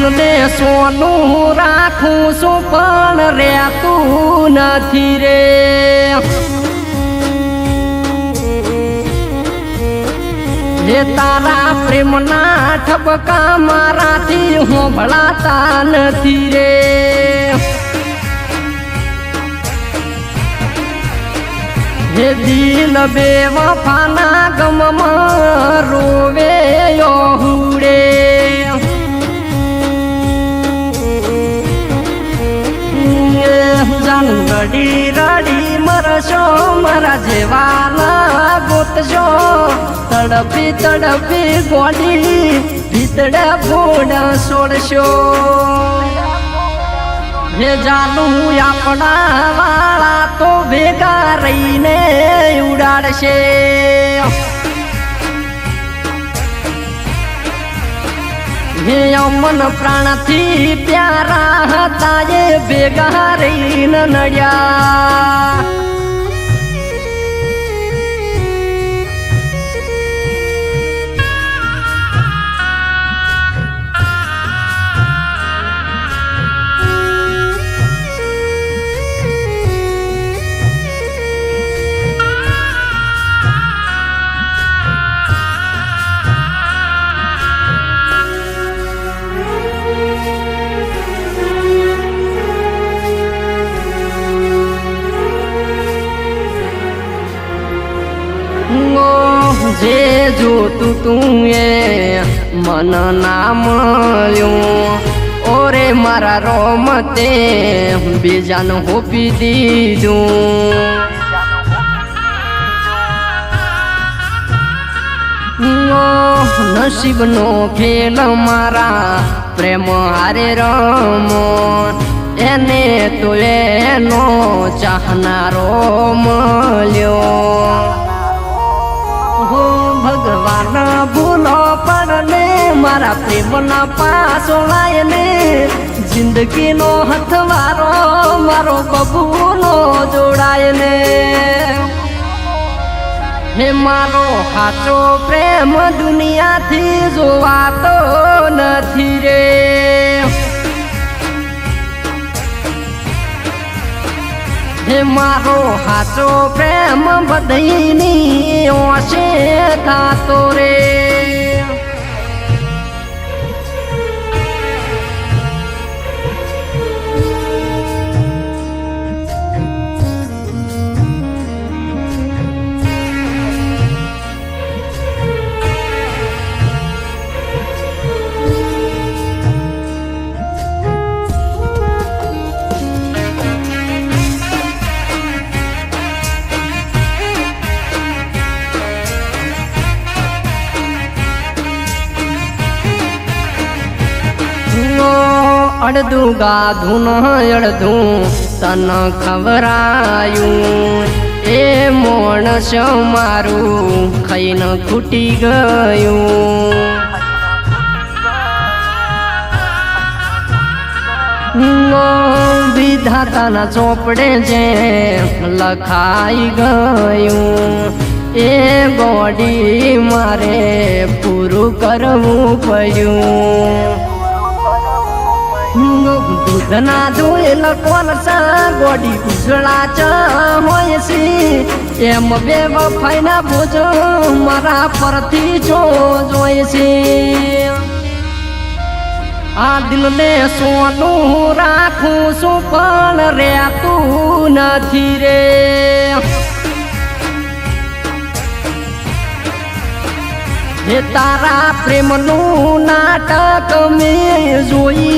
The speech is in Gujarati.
દિલને સોનું રાખું છું પણ રહેતું નથી રે. હે તારા પ્રેમના ઠપકા મારાથી હોંભળાતા નથી રે. હે દિલ બેવફાના ગમમાં રોવે હુડે. જાન રડી રડી મરશો મારા જેવાના ગોતશો. તડપી તડપી ગોડી ભીતડે ફૂડ છોડશો. હે જાનું આપણા વાળા તો ભેગા રહીને ઉડાડશે. હે અમન પ્રાણથી પ્યારા હતા એ ભેગા રહીને નડ્યા. જે જોતું તું એ મન ના મળ્યું. ઓરે મારા રોમતે બીજાનું હોપી દીધું. નસીબનો ખેલ મારા પ્રેમ હારે રમો. એને તો એનો ચાહનારો મળ્યો. ભગવાન ભૂલો પડને મારા પ્રેમના પાસો લાયને. જિંદગીનો હથવારો મારો બબૂનો જોડાયને. હે મારો સાચો પ્રેમ દુનિયાથી જોવાતો નથી રે. હે મારો સાચો પ્રેમ બધાની ઓછે થાતો રે. અડધું ગાધું અડધું તન ખવરાયું. એ માણસ મારું ખાઈને ખૂટી ગયું. વિધાતાના ચોપડે જે લખાઈ ગયું. એ બોડી મારે પૂરું કરવું પડ્યું. દૂધના ધોયેલ કોલસા ગોડી ઉજળા ચ હોય છે. એમ બે વફાઈના બોજ મારા પરથી જોય છે. આ દિલને સોનું રાખું છું પણ રહેતું નથી રે. હે તારા પ્રેમનું નાટક મેં જોઈ